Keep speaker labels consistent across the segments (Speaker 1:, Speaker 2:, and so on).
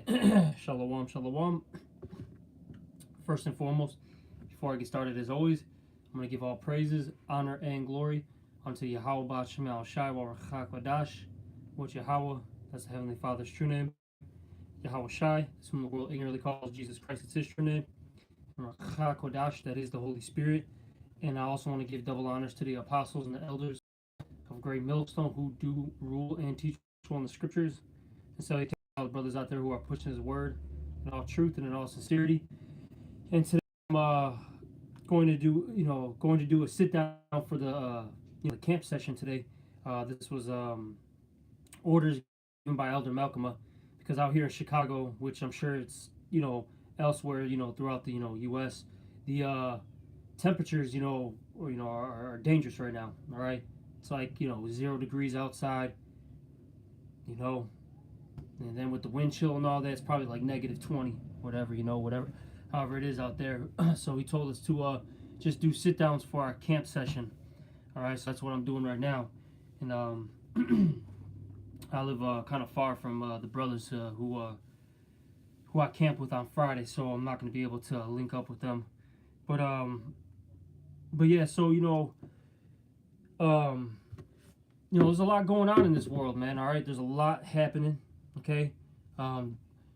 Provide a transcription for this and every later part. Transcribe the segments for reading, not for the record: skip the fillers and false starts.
Speaker 1: right. Shalom, shalom. First and foremost, before I get started, as always, I'm going to give all praises, honor, and glory unto Yahweh Ba'Shem Al Shai Warachak Wadash, which Yahweh, that's the Heavenly Father's true name. Yahweh Shai, that's whom the world ignorantly calls Jesus Christ, it's his true name. Warachak Wadash, that is the Holy Spirit. And I also want to give double honors to the apostles and the elders of Great Millstone who do rule and teach on the scriptures. And so all the brothers out there who are pushing his word in all truth and in all sincerity. And today I'm going to do a sit down for the camp session today. This was orders given by Elder Malcolm, because out here in Chicago, which I'm sure it's elsewhere throughout the U.S., the temperatures are dangerous right now. All right, it's like 0 degrees outside. And then with the wind chill and all that, it's probably like -20, whatever, however it is out there. So he told us to just do sit downs for our camp session. All right, so that's what I'm doing right now. And I live kind of far from the brothers who I camp with on Friday, so I'm not going to be able to link up with them. But yeah, so there's a lot going on in this world, man. All right, there's a lot happening. Okay,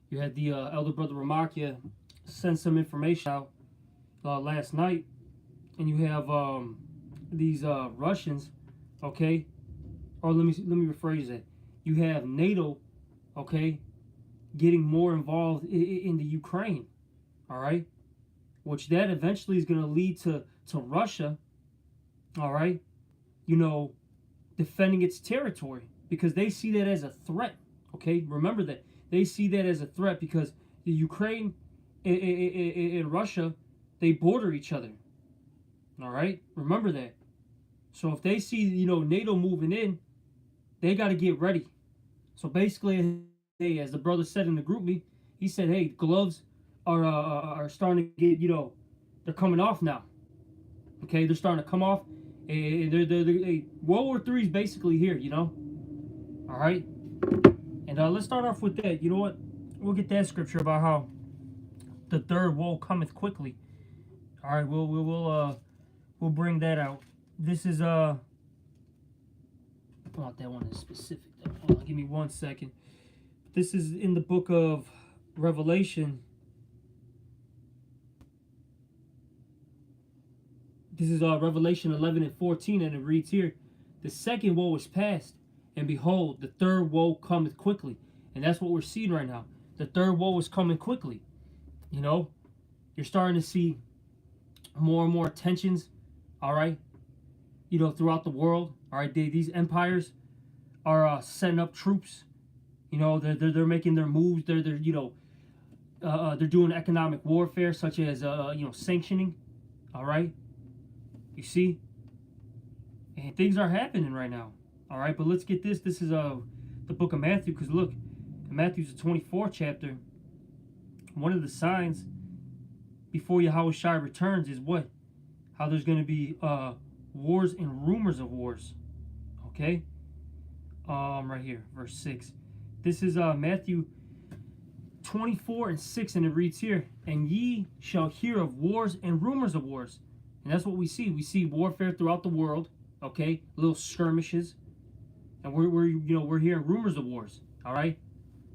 Speaker 1: you had the elder brother Ramakia send some information out last night, and you have these Russians. Okay, or let me rephrase it. You have NATO, okay, getting more involved in the Ukraine. All right, which that eventually is going to lead to Russia. All right, defending its territory because they see that as a threat. Okay, remember that they see that as a threat because the Ukraine and Russia, they border each other. All right, remember that. So if they see NATO moving in, they got to get ready. So basically, hey, as the brother said in the group meet, he said, hey, gloves are starting to get they're coming off now. Okay, they're starting to come off. And they're World War III is basically here. All right. And let's start off with that. You know what? We'll get that scripture about how the third woe cometh quickly. All right, we'll bring that out. This is I want that one in specific though. Hold on, give me 1 second. This is in the book of Revelation. This is Revelation 11:14, and it reads here, the second woe is past, and behold, the third woe cometh quickly. And that's what we're seeing right now. The third woe is coming quickly. You're starting to see more and more tensions, all right, throughout the world. All right, these empires are setting up troops. They're making their moves. They're doing economic warfare, such as sanctioning. All right, you see, and things are happening right now. All right, but let's get this. This is the book of Matthew, because look, in Matthew's the 24th chapter. One of the signs before Yahweh Shai returns is what? How there's going to be wars and rumors of wars. Okay, right here, verse 6. This is Matthew 24:6, and it reads here, and ye shall hear of wars and rumors of wars. And that's what we see. We see warfare throughout the world. Okay, little skirmishes. And we're hearing rumors of wars. All right,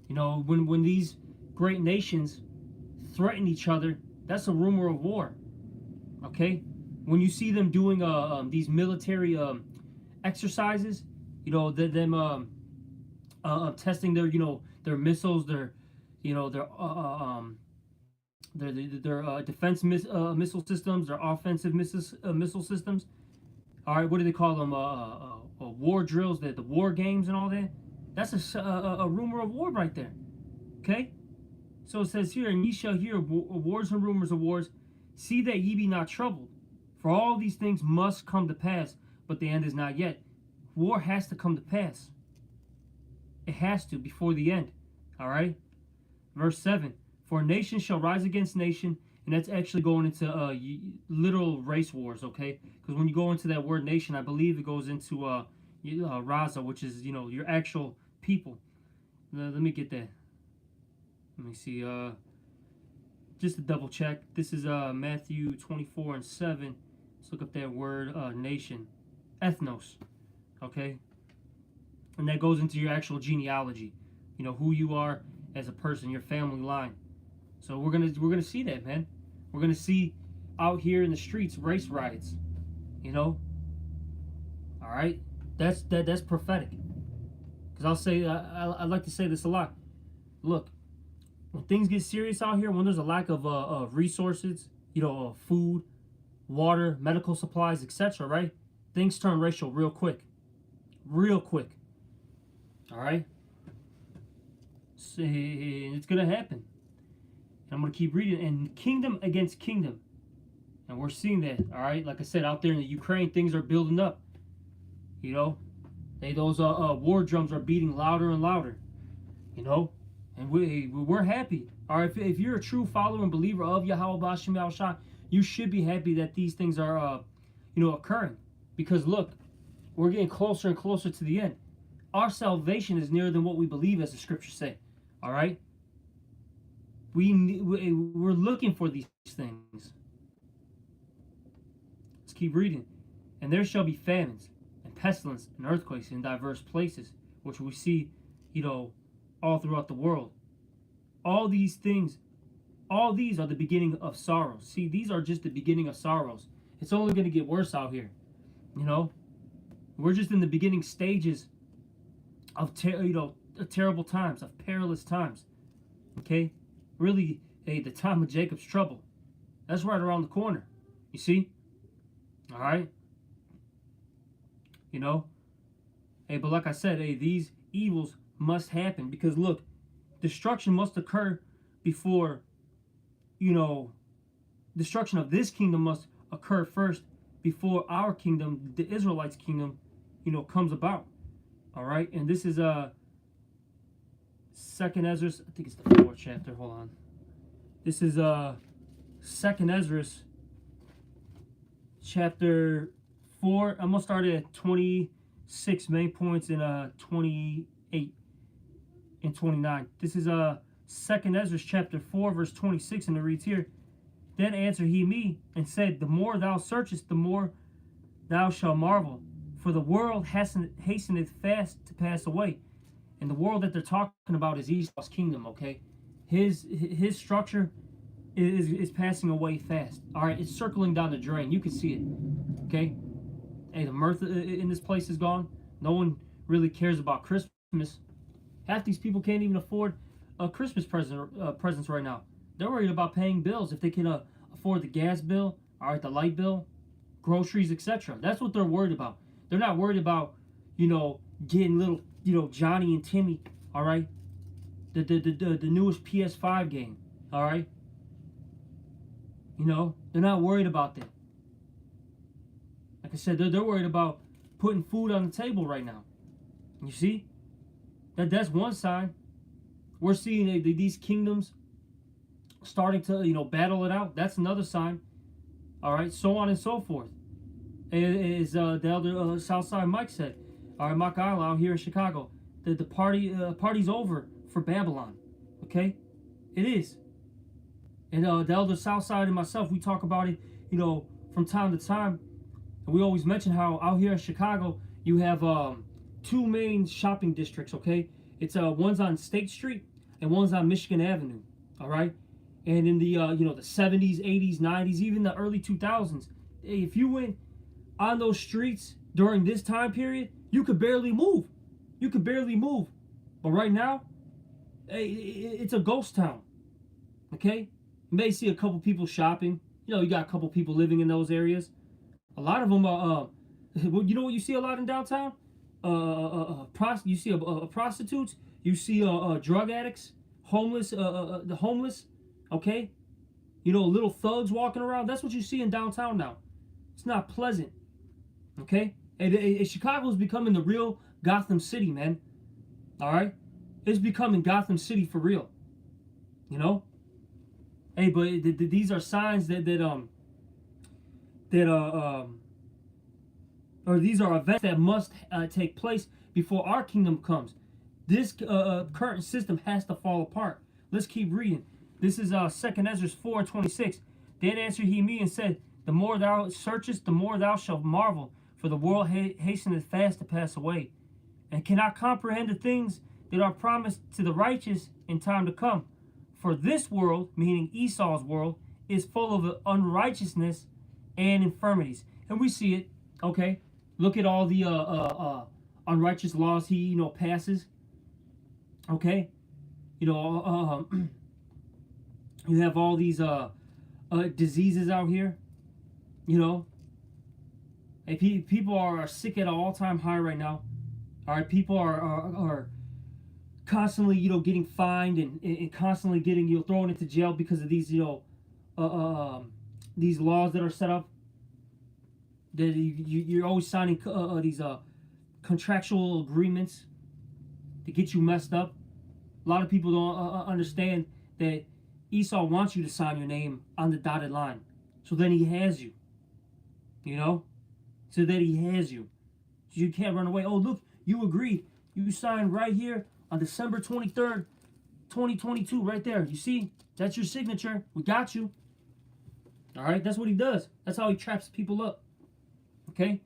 Speaker 1: when these great nations threaten each other, that's a rumor of war. Okay, when you see them doing these military exercises, them testing their missiles, their defense missile systems, their offensive missile systems. All right, what do they call them? War drills, the war games and all that. That's a rumor of war right there. Okay? So it says here, and ye shall hear wars and rumors of wars. See that ye be not troubled. For all these things must come to pass, but the end is not yet. War has to come to pass. It has to before the end. All right? Verse 7. For nation shall rise against nation. And that's actually going into literal race wars, okay? Because when you go into that word nation, I believe it goes into Raza, which is, your actual people. Let me get that. Let me see. Just to double check. This is Matthew 24:7. Let's look up that word nation, ethnos. Okay, and that goes into your actual genealogy. You know who you are as a person, your family line. So we're gonna see that, man. We're gonna see out here in the streets race riots. You know. All right, that's prophetic. Because I'll say I like to say this a lot. Look, when things get serious out here, when there's a lack of resources, you know, food, water, medical supplies, etc., right? Things turn racial real quick. Real quick. All right? So it's going to happen. And I'm going to keep reading. And kingdom against kingdom. And we're seeing that, all right? Like I said, out there in the Ukraine, things are building up. You know? Those war drums are beating louder and louder. You know? And we're happy. All right, if you're a true follower and believer of Yahweh B'Shem Yahushua, you should be happy that these things are, occurring. Because look, we're getting closer and closer to the end. Our salvation is nearer than what we believe, as the scriptures say. All right? We're looking for these things. Let's keep reading. And there shall be famines and pestilence and earthquakes in diverse places, which we see, all throughout the world. All these things, all these are the beginning of sorrows. See, these are just the beginning of sorrows. It's only going to get worse out here. We're just in the beginning stages of terrible times, of perilous times. Okay? Really, the time of Jacob's trouble. That's right around the corner. You see? All right? But like I said, these evils must happen, because look, destruction must occur before, destruction of this kingdom must occur first before our kingdom, the Israelites' kingdom, comes about. All right, and this is Second Ezra. I think it's the 4th chapter. Hold on. This is Second Ezra, chapter 4. I'm gonna start at 26 main points and 28 and 29. This is Second Ezra chapter 4 verse 26, and it reads here: Then answered he me and said, The more thou searchest, the more thou shalt marvel, for the world hasteneth fast to pass away. And the world that they're talking about is Esau's kingdom. Okay, his structure is passing away fast. All right, it's circling down the drain. You can see it. Okay, the mirth in this place is gone. No one really cares about Christmas. Half these people can't even afford a Christmas presents right now. They're worried about paying bills if they can afford the gas bill, all right, the light bill, groceries, etc. That's what they're worried about. They're not worried about, getting little, Johnny and Timmy, all right, the newest PS5 game, all right. They're not worried about that. Like I said, they're worried about putting food on the table right now. You see? That's one sign. We're seeing these kingdoms starting to, battle it out. That's another sign. All right, so on and so forth. As the elder Southside Mike said, all right, Mike Isle out here in Chicago, the party's over for Babylon. Okay, it is. And the elder Southside and myself, we talk about it, from time to time. And we always mention how out here in Chicago, you have 2 main shopping districts, okay? It's one's on State Street and one's on Michigan Avenue, all right? And in the the 70s, 80s, 90s, even the early 2000s, if you went on those streets during this time period, you could barely move. You could barely move. But right now, it's a ghost town, okay? You may see a couple people shopping. You got a couple people living in those areas. A lot of them are, what you see a lot in downtown? You see prostitutes, you see drug addicts, homeless, the homeless, okay? Little thugs walking around. That's what you see in downtown now. It's not pleasant, okay? And Chicago's becoming the real Gotham City, man. All right? It's becoming Gotham City for real. But these are signs or these are events that must take place before our kingdom comes. This current system has to fall apart. Let's keep reading. This is 2nd Ezra 4:26. Then answered he me and said, the more thou searchest, the more thou shalt marvel, for the world hasteneth fast to pass away, and cannot comprehend the things that are promised to the righteous in time to come. For this world, meaning Esau's world, is full of unrighteousness and infirmities. And we see it, okay? Look at all the unrighteous laws he, passes, okay? You have all these diseases out here, And people are sick at an all-time high right now. All right, people are constantly, getting fined and constantly getting, thrown into jail because of these, these laws that are set up. That you're always signing these contractual agreements to get you messed up. A lot of people don't understand that Esau wants you to sign your name on the dotted line, so then he has you. So that he has you. So you can't run away. Oh, look, you agreed. You signed right here on December 23rd, 2022, right there. You see? That's your signature. We got you. All right? That's what he does. That's how he traps people up. Okay?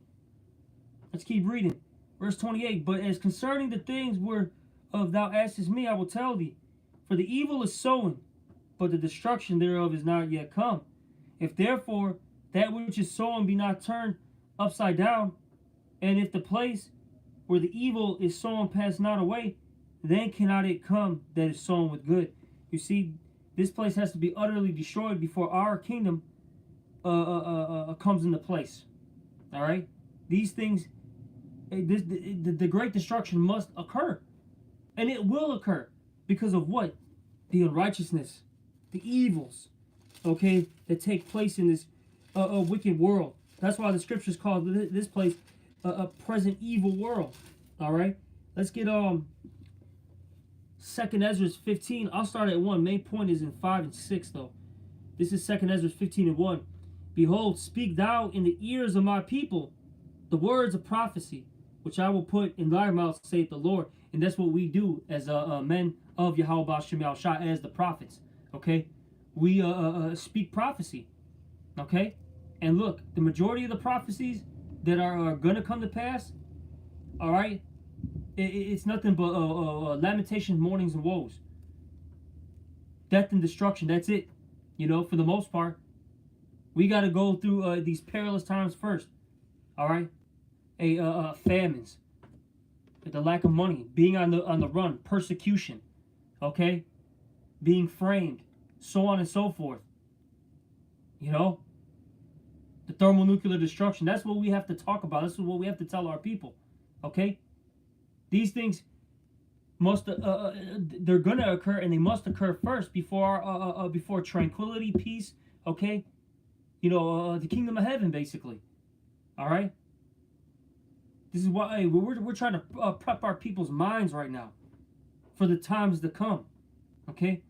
Speaker 1: Let's keep reading. Verse 28. But as concerning the things whereof thou askest me, I will tell thee. For the evil is sown, but the destruction thereof is not yet come. If therefore that which is sown be not turned upside down, and if the place where the evil is sown pass not away, then cannot it come that is sown with good. You see, this place has to be utterly destroyed before our kingdom comes into place. All right, these things, the great destruction must occur, and it will occur because of what? The unrighteousness, the evils, okay, that take place in this wicked world. That's why the scriptures call this place a present evil world. All right, let's get 2nd Ezra 15. I'll start at 1. Main point is in 5 and 6 though. This is 2nd Ezra 15 and 1. Behold, speak thou in the ears of my people the words of prophecy, which I will put in thy mouth, saith the Lord. And that's what we do as men of Yahweh Shem Shah, as the prophets. Okay, we speak prophecy. Okay, and look, the majority of the prophecies that are going to come to pass, all right, it's nothing but lamentations, mournings, and woes. Death and destruction, that's it. For the most part. We got to go through these perilous times first. All right? Famines. The lack of money. Being on the run. Persecution. Okay? Being framed. So on and so forth. The thermonuclear destruction. That's what we have to talk about. This is what we have to tell our people. Okay? These things must they're gonna occur, and they must occur first before tranquility, peace. Okay? The kingdom of heaven, basically. All right? This is why we're trying to prep our people's minds right now for the times to come. Okay?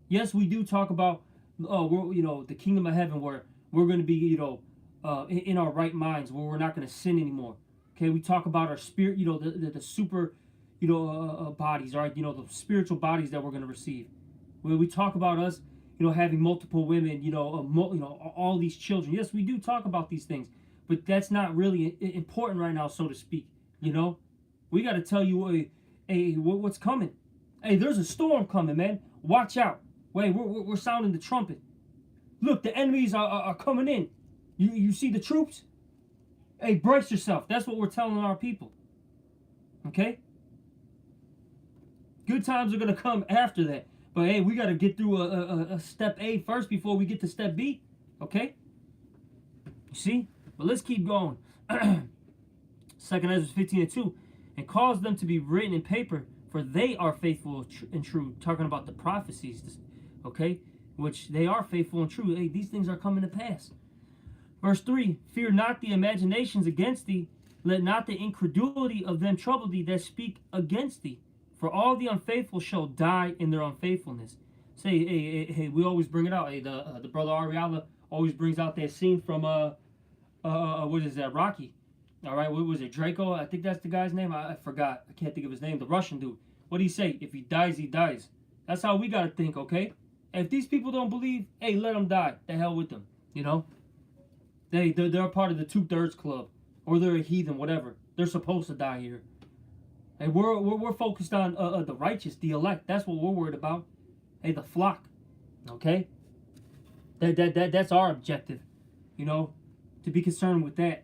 Speaker 1: Yes, we do talk about the kingdom of heaven, where we're going to be in our right minds, where we're not going to sin anymore. Okay? We talk about our spirit, the super bodies, all right? The spiritual bodies that we're going to receive. When we talk about us having multiple women, all these children. Yes, we do talk about these things, but that's not really important right now, so to speak. We got to tell you, what's coming. Hey, there's a storm coming, man. Watch out. Wait, we're sounding the trumpet. Look, the enemies are coming in. You see the troops? Hey, brace yourself. That's what we're telling our people. Okay? Good times are going to come after that. But hey, we got to get through a step A first before we get to step B. Okay? You see? But let's keep going. 2nd Ezra 15 and 2. And cause them to be written in paper, for they are faithful and true. Talking about the prophecies. Okay? Which they are faithful and true. Hey, these things are coming to pass. Verse 3. Fear not the imaginations against thee. Let not the incredulity of them trouble thee that speak against thee. For all the unfaithful shall die in their unfaithfulness. Say, hey, we always bring it out. Hey, the brother Ariala always brings out that scene from what is that, Rocky? All right, what was it, Draco? I think that's the guy's name. I forgot. I can't think of his name. The Russian dude. What do he say? If he dies, he dies. That's how we gotta think, okay? If these people don't believe, hey, let them die. The hell with them, you know? They're a part of the 2/3 club, or they're a heathen, whatever. They're supposed to die here. Hey, we're focused on the righteous, the elect. That's what we're worried about. Hey, the flock, okay? That's our objective, you know, to be concerned with that.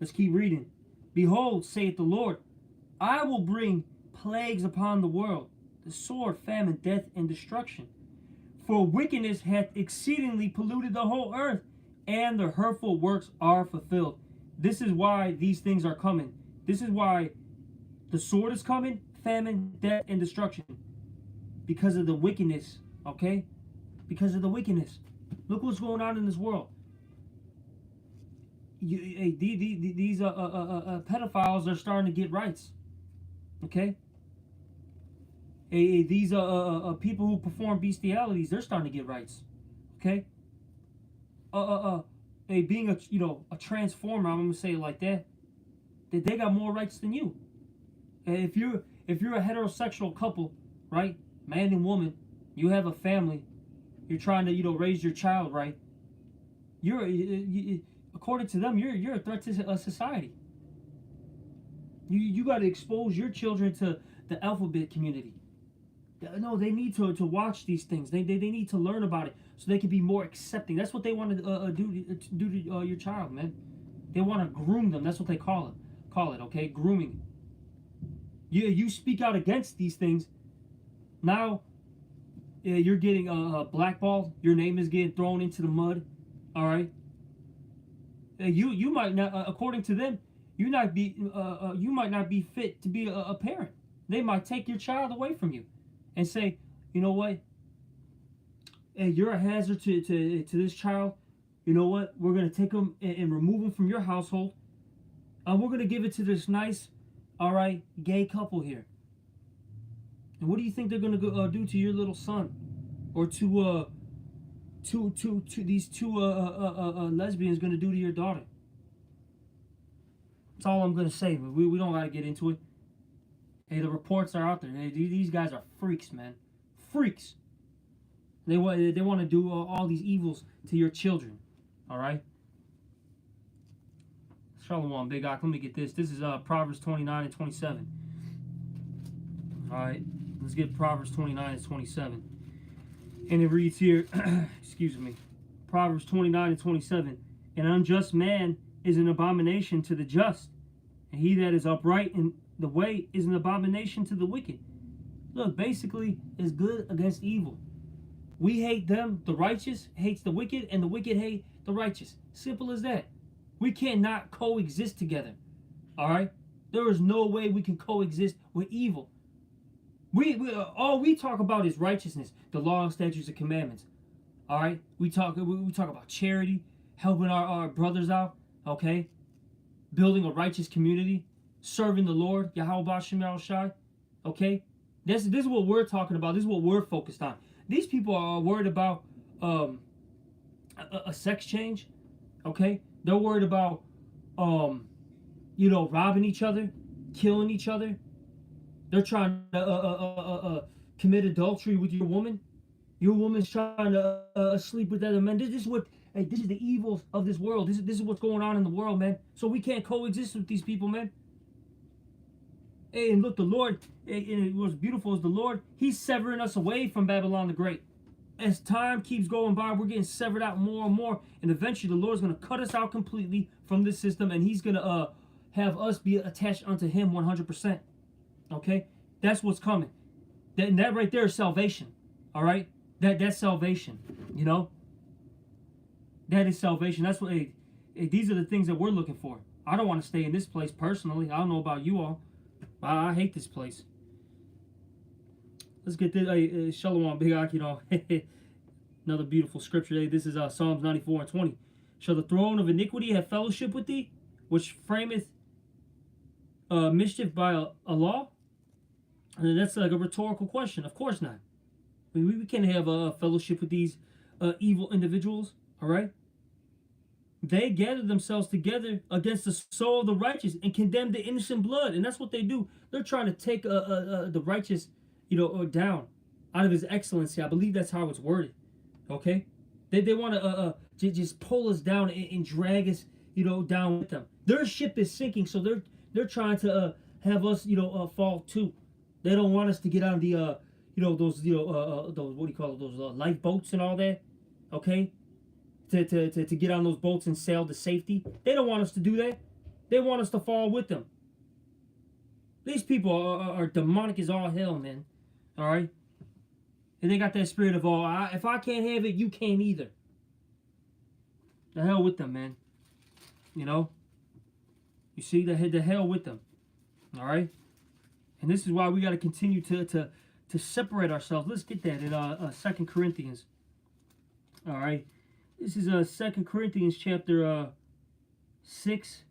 Speaker 1: Let's keep reading. Behold, saith the Lord, I will bring plagues upon the world, the sword, famine, death, and destruction. For wickedness hath exceedingly polluted the whole earth, and their hurtful works are fulfilled. This is why these things are coming. This is why the sword is coming, famine, death, and destruction. Because of the wickedness, okay? Because of the wickedness. Look what's going on in this world. These pedophiles are starting to get rights, okay? These people who perform bestialities, they're starting to get rights, okay? Being a transformer, I'm gonna say it like that. They got more rights than you. If you're a heterosexual couple, right, man and woman, you have a family, you're trying to raise your child, right? According to them, you're a threat to society. You got to expose your children to the alphabet community. No, they need to watch these things. They need to learn about it so they can be more accepting. That's what they want to do to your child, man. They want to groom them. That's what they call it, okay? Grooming. You speak out against these things. Now, you're getting blackballed. Your name is getting thrown into the mud. All right. You might not, according to them, you might not be fit to be a parent. They might take your child away from you, and say, you know what? Hey, you're a hazard to this child. You know what? We're gonna take him and remove him from your household. We're gonna give it to this nice, all right, gay couple here. And what do you think they're gonna do to your little son, or to these two lesbians gonna do to your daughter? That's all I'm gonna say. But we don't gotta get into it. Hey, the reports are out there. Hey, these guys are freaks, man. Freaks. They want to do all these evils to your children. All right. Shalom, Big Ak. Let me get this. This is Proverbs 29 and 27. All right. Let's get Proverbs 29 and 27. And it reads here, excuse me, Proverbs 29 and 27. An unjust man is an abomination to the just, and he that is upright in the way is an abomination to the wicked. Look, basically, it's good against evil. We hate them, the righteous hates the wicked, and the wicked hate the righteous. Simple as that. We cannot coexist together. All right? There is no way we can coexist with evil. All we talk about is righteousness, the law, statutes, and commandments. All right? We talk about charity, helping our brothers out, okay? Building a righteous community, serving the Lord, Yahweh B'Shem Yahushai, okay? This is what we're talking about. This is what we're focused on. These people are worried about a sex change, okay? They're worried about, robbing each other, killing each other. They're trying to commit adultery with your woman. Your woman's trying to sleep with other men. This is the evils of this world. This is what's going on in the world, man. So we can't coexist with these people, man. Hey, and look, the Lord, and what's beautiful is the Lord, He's severing us away from Babylon the Great. As time keeps going by, we're getting severed out more and more, and eventually the Lord's going to cut us out completely from this system, and He's going to have us be attached unto Him 100%. Okay? That's what's coming. That right there is salvation. All right? That's salvation. You know? That is salvation. That's what. These are the things that we're looking for. I don't want to stay in this place personally. I don't know about you all. I hate this place. Let's get this. Shalom, Big Ak, another beautiful scripture. This is Psalms 94 and 20. Shall the throne of iniquity have fellowship with thee, which frameth mischief by a law? And that's like a rhetorical question. Of course not. We can't have a fellowship with these evil individuals. All right. They gather themselves together against the soul of the righteous and condemn the innocent blood. And that's what they do. They're trying to take the righteous, down. out of his excellency. I believe that's how it's worded. Okay? They want to just pull us down and drag us, down with them. Their ship is sinking, so they're trying to have us, fall too. They don't want us to get on the those those, what do you call it, those lifeboats and all that. Okay? To get on those boats and sail to safety. They don't want us to do that. They want us to fall with them. These people are demonic as all hell, man. All right? And they got that spirit of, if I can't have it, you can't either. The hell with them, man. You see, the hell with them. All right? And this is why we got to continue to separate ourselves. Let's get that in 2 Corinthians. All right? This is 2 Corinthians chapter 6.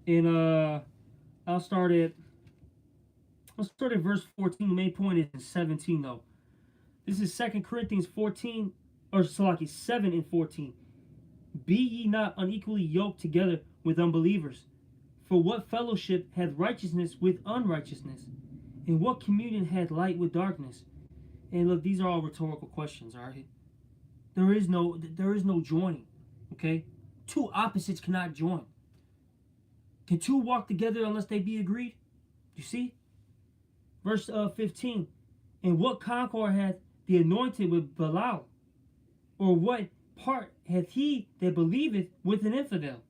Speaker 1: And I'll start at verse 14. The main point is in 17, though. This is 2 Corinthians 7 and 14. Be ye not unequally yoked together with unbelievers. For what fellowship hath righteousness with unrighteousness? And what communion hath light with darkness? And look, these are all rhetorical questions, all right? There is no joining, okay? Two opposites cannot join. Can two walk together unless they be agreed? You see? Verse 15. And what concord hath the anointed with Belial? Or what part hath he that believeth with an infidel?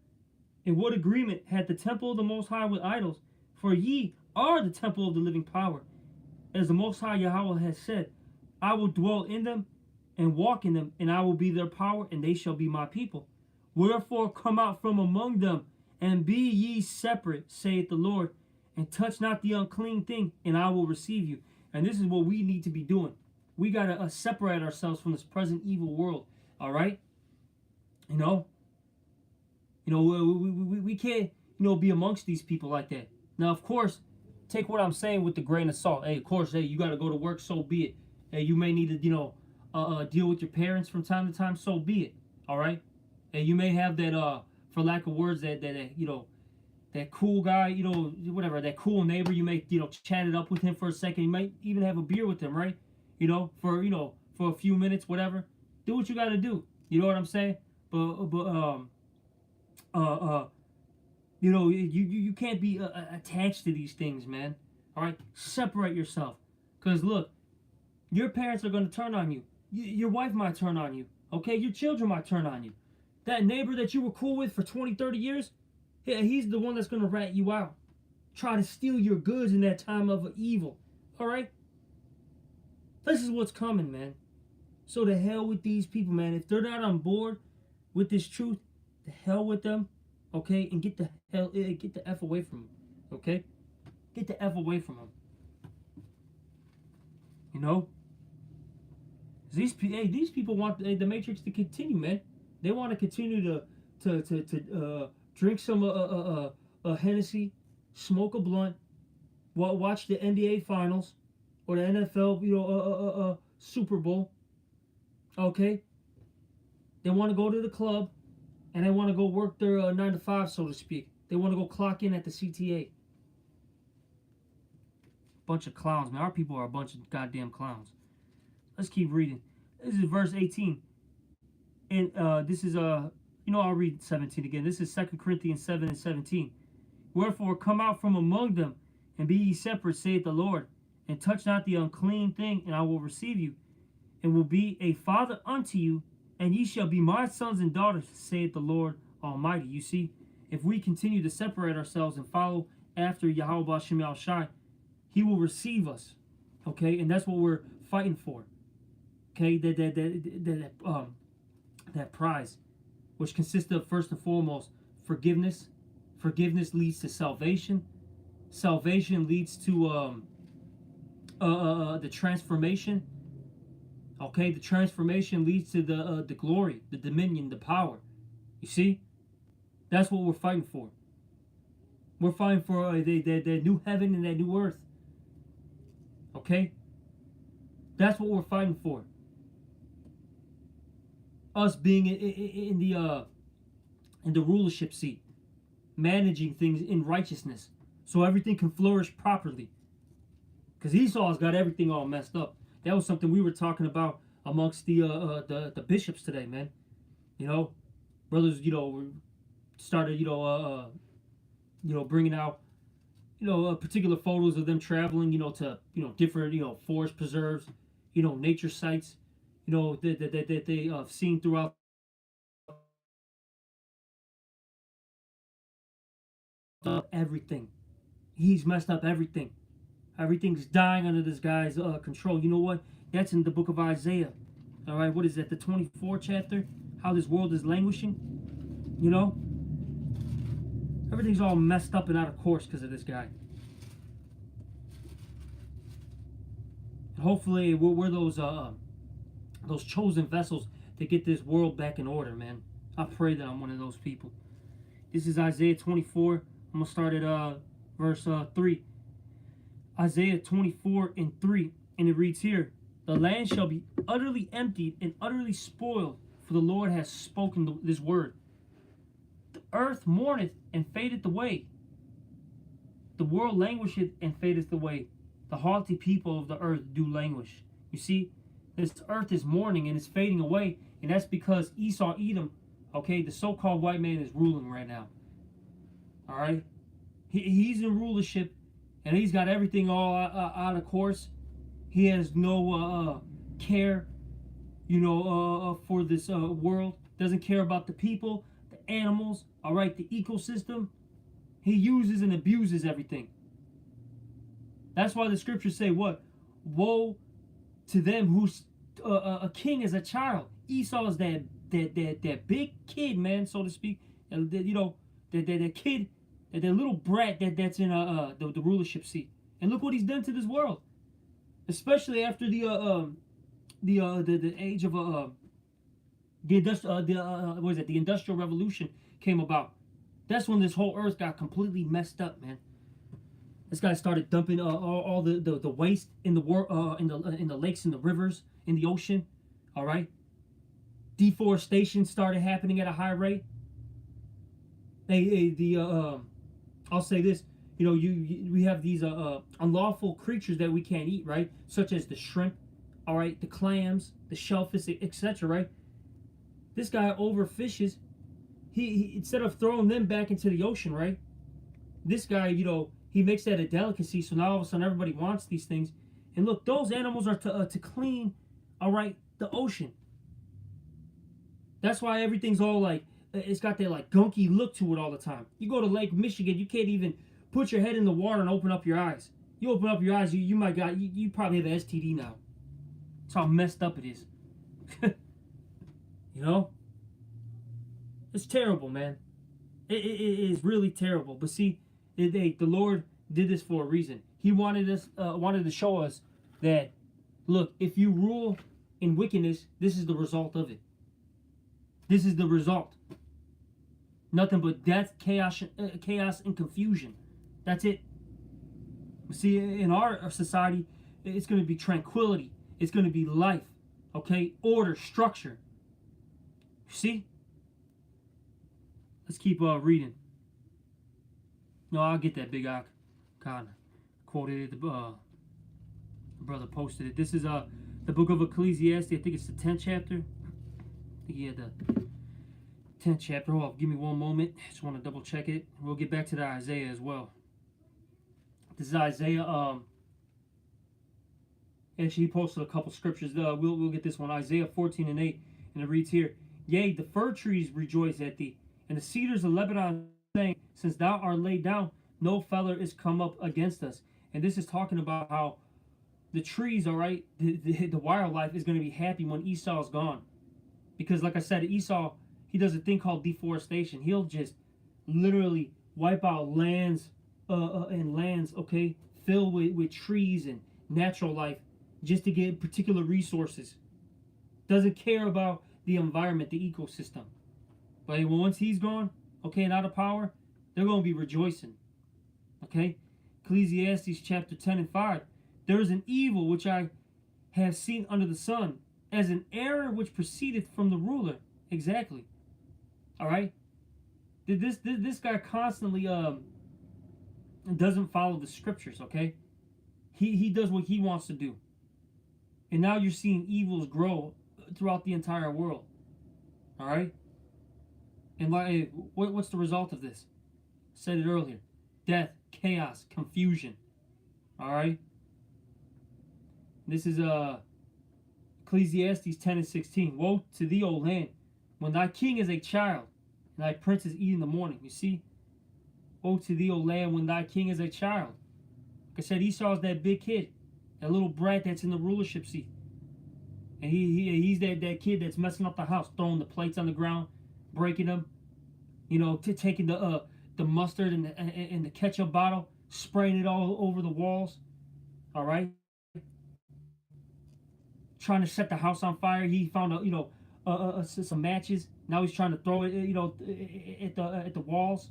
Speaker 1: And what agreement hath the temple of the Most High with idols? For ye are the temple of the living power. As the Most High Yahweh has said, I will dwell in them and walk in them, and I will be their power, and they shall be my people. Wherefore come out from among them, and be ye separate, saith the Lord, and touch not the unclean thing, and I will receive you. And this is what we need to be doing. We got to separate ourselves from this present evil world, all right? We can't, be amongst these people like that. Now, of course, take what I'm saying with the grain of salt. Hey, of course, you got to go to work, so be it. Hey, you may need to, deal with your parents from time to time, so be it, all right? And you may have that, for lack of words, that cool guy, whatever, that cool neighbor. You may, chat it up with him for a second. You might even have a beer with him, right? For a few minutes, whatever. Do what you got to do. You know what I'm saying? You can't be attached to these things, man. All right, separate yourself. Cause look, your parents are gonna turn on you. Your wife might turn on you. Okay, your children might turn on you. That neighbor that you were cool with for 20, 30 years, yeah, he's the one that's gonna rat you out. Try to steal your goods in that time of evil. All right. This is what's coming, man. So the hell with these people, man. If they're not on board with this truth, the hell with them, okay? And get the F away from them, okay? Get the F away from them. These people want the Matrix to continue, man. They want to continue to drink some Hennessy, smoke a blunt, watch the NBA Finals or the NFL, Super Bowl. Okay? They want to go to the club and they want to go work their 9 to 5, so to speak. They want to go clock in at the CTA. Bunch of clowns, man. Our people are a bunch of goddamn clowns. Let's keep reading. This is verse 18. And this is, I'll read 17 again. This is 2 Corinthians 7 and 17. Wherefore come out from among them, and be ye separate, saith the Lord, and touch not the unclean thing, and I will receive you, and will be a father unto you, and ye shall be my sons and daughters, saith the Lord Almighty. You see, if we continue to separate ourselves and follow after Yahweh B'Shem Yahushai, He will receive us. Okay, and that's what we're fighting for. Okay, that prize, which consists of, first and foremost, forgiveness. Forgiveness leads to salvation. Salvation leads to the transformation. Okay, the transformation leads to the glory, the dominion, the power. You see, that's what we're fighting for. We're fighting for the new heaven and that new earth. Okay, that's what we're fighting for. Us being in the rulership seat, managing things in righteousness, so everything can flourish properly. Because Esau's got everything all messed up. That was something we were talking about amongst the bishops today, man. You know, brothers, started, bringing out, particular photos of them traveling, to, different, forest preserves, nature sites, that they seen throughout everything. He's messed up everything. Everything's dying under this guy's control. You know what? That's in the book of Isaiah. All right, what is that? The 24th chapter? How this world is languishing. You know? Everything's all messed up and out of course because of this guy. And hopefully we're those chosen vessels to get this world back in order, man. I pray that I'm one of those people. This is Isaiah 24. I'm going to start at verse 3. Isaiah 24 and 3. And it reads here, the land shall be utterly emptied and utterly spoiled, for the Lord has spoken this word. The earth mourneth and fadeth away. The world languisheth and fadeth away. The haughty people of the earth do languish. You see, this earth is mourning and is fading away, and that's because Esau, Edom, okay, the so-called white man is ruling right now. All right? He's in rulership, and he's got everything all out of course. He has no care, for this world. Doesn't care about the people, the animals, all right, the ecosystem. He uses and abuses everything. That's why the scriptures say what? Woe to them who's a king as a child. Esau is that big kid, man, so to speak. And that kid, that little brat that's in the rulership seat. And look what he's done to this world, especially after the age of the Industrial Revolution came about. That's when this whole earth got completely messed up, man. This guy started dumping all the waste in the in the lakes and the rivers, in the ocean. All right. Deforestation started happening at a high rate. I'll say this. We have these unlawful creatures that we can't eat, right? Such as the shrimp, all right, the clams, the shellfish, etc. Right? This guy overfishes. He instead of throwing them back into the ocean, right? This guy, he makes that a delicacy. So now all of a sudden everybody wants these things. And look, those animals are to clean, all right, the ocean. That's why everything's all like, it's got that like gunky look to it all the time. You go to Lake Michigan, you can't even put your head in the water and open up your eyes. You open up your eyes, you probably have an STD now. That's how messed up it is. It's terrible, man. It is really terrible. But see, the Lord did this for a reason. He wanted to show us that, look, if you rule in wickedness, this is the result of it. This is the result. Nothing but death, chaos, and confusion. That's it. See, in our society, it's going to be tranquility. It's going to be life. Okay? Order, structure. See? Let's keep reading. No, I'll get that big Ak. Kind of quoted it. The brother posted it. This is the book of Ecclesiastes. I think it's the 10th chapter. Yeah, the 10th chapter. Hold on, give me one moment. Just want to double check it. We'll get back to the Isaiah as well. This is Isaiah. Actually, he posted a couple scriptures. We'll get this one. Isaiah 14 and 8. And it reads here, yea, the fir trees rejoice at thee, and the cedars of Lebanon, saying, since thou art laid down, no feller is come up against us. And this is talking about how the trees, all right, the wildlife is going to be happy when Esau is gone. Because like I said, Esau, he does a thing called deforestation. He'll just literally wipe out lands okay, filled with trees and natural life just to get particular resources. Doesn't care about the environment, the ecosystem. But once he's gone, okay, and out of power, they're going to be rejoicing. Okay? Ecclesiastes chapter 10 and 5. There is an evil which I have seen under the sun, as an error which proceedeth from the ruler. Exactly. All right? This guy constantly doesn't follow the scriptures, okay? He does what he wants to do. And now you're seeing evils grow throughout the entire world. All right? And like, what's the result of this? I said it earlier. Death, chaos, confusion. All right? This is Ecclesiastes 10 and 16. Woe to thee, O land, when thy king is a child, and thy princes eat in the morning. You see? Woe to thee, O land, when thy king is a child. Like I said, Esau's that big kid, that little brat that's in the rulership seat. And he's that kid that's messing up the house, throwing the plates on the ground, breaking them, taking the mustard and the ketchup bottle, spraying it all over the walls. All right, trying to set the house on fire. He found some matches. Now he's trying to throw it, at the walls.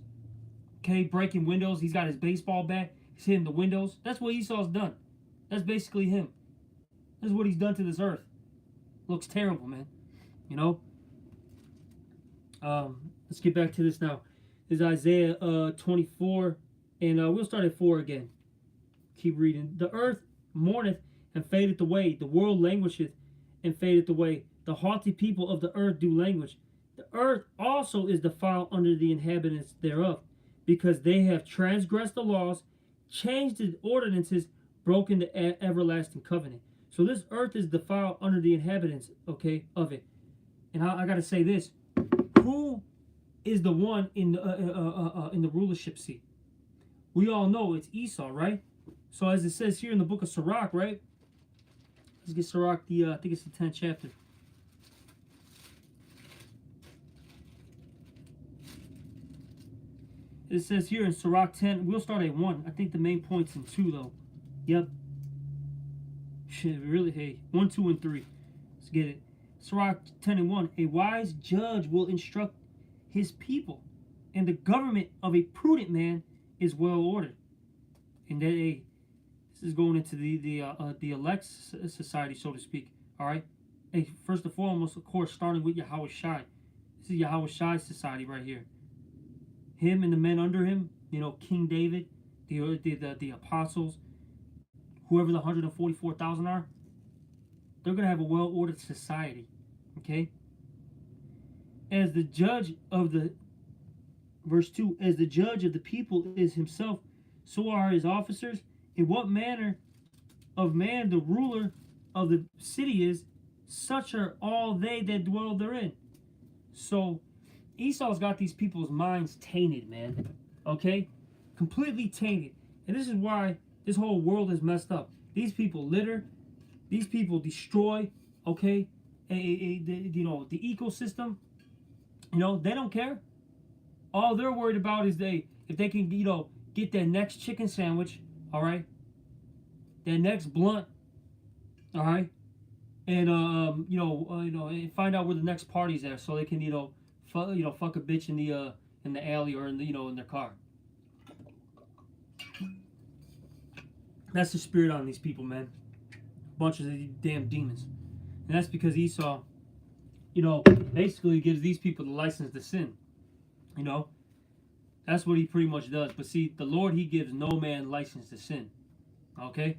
Speaker 1: Okay, breaking windows. He's got his baseball bat. He's hitting the windows. That's what Esau's done. That's basically him. This is what he's done to this earth. Looks terrible, man. Let's get back to this now. This is Isaiah 24, and we'll start at 4 again. Keep reading. The earth mourneth and fadeth away. The world languisheth and fadeth away. The haughty people of the earth do languish. The earth also is defiled under the inhabitants thereof, because they have transgressed the laws, changed the ordinances, broken the everlasting covenant. So this earth is defiled under the inhabitants, okay, of it. And I got to say this: who is the one in the rulership seat? We all know it's Esau, right? So as it says here in the book of Sirach, right? Let's get Sirach, I think it's the 10th chapter. It says here in Sirach 10, we'll start at 1. I think the main point's in 2, though. Yep. Shit, really, hey. 1, 2, and 3. Let's get it. Sirach 10 and 1. A wise judge will instruct his people, and the government of a prudent man is well ordered. And that this is going into the elect society, so to speak. All right. Hey, first and foremost, of course, starting with Yahweh Shai. This is Yahweh Shai's society right here. Him and the men under him, King David, the apostles, whoever the 144,000 are, they're going to have a well-ordered society, okay? As the judge of verse 2, as the judge of the people is himself, so are his officers. In what manner of man the ruler of the city is, such are all they that dwell therein. So Esau's got these people's minds tainted, man. Okay? Completely tainted. And this is why this whole world is messed up. These people litter. These people destroy, okay, the ecosystem. They don't care. All they're worried about is if they can, get their next chicken sandwich, all right, their next blunt, all right, and and find out where the next party's at, so they can, fuck a bitch in the alley or in their car. That's the spirit on these people, man. Bunch of these damn demons. And that's because Esau, basically gives these people the license to sin. That's what he pretty much does. But see, the Lord, he gives no man license to sin. Okay?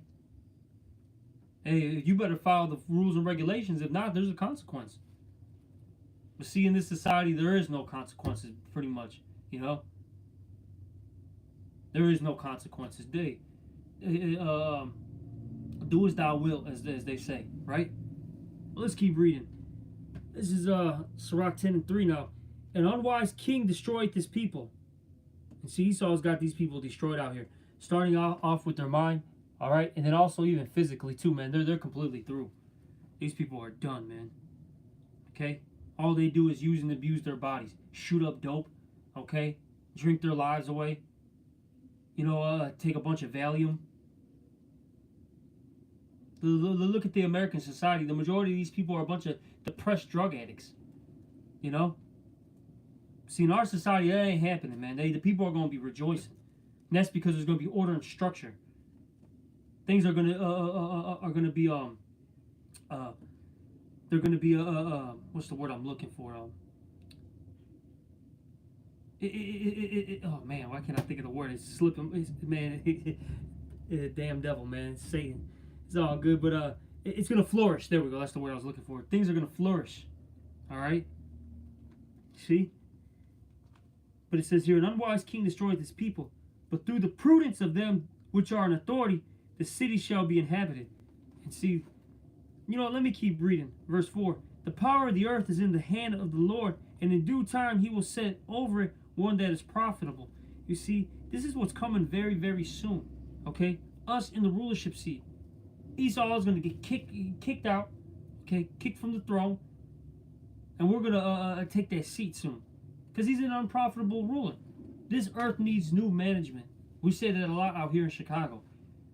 Speaker 1: Hey, you better follow the rules and regulations. If not, there's a consequence. But see, in this society, there is no consequences, pretty much. There is no consequences. Do as thou wilt, as they say, right? Well, let's keep reading. This is Sirach 10 and 3 now. An unwise king destroyed his people. And see, Esau's got these people destroyed out here. Starting off with their mind, all right? And then also even physically too, man. They're completely through. These people are done, man. Okay? All they do is use and abuse their bodies. Shoot up dope, okay? Drink their lives away. Take a bunch of Valium. Look at the American society. The majority of these people are a bunch of depressed drug addicts. See, in our society, that ain't happening, man. The people are going to be rejoicing. And that's because there's going to be order and structure. Things are going to be they're going to be what's the word I'm looking for? Oh man, why can't I think of the word? It's slipping. Man, damn devil, man. It's Satan. It's all good, but It's going to flourish. There we go. That's the word I was looking for. Things are going to flourish. All right? See? But it says here, an unwise king destroyeth his people, but through the prudence of them which are in authority, the city shall be inhabited. And see, let me keep reading. Verse 4. The power of the earth is in the hand of the Lord, and in due time he will set over it one that is profitable. You see, this is what's coming very, very soon. Okay? Us in the rulership seat. Esau is going to get kicked out, okay, kicked from the throne, and we're going to take that seat soon, because he's an unprofitable ruler. This earth needs new management. We say that a lot out here in Chicago.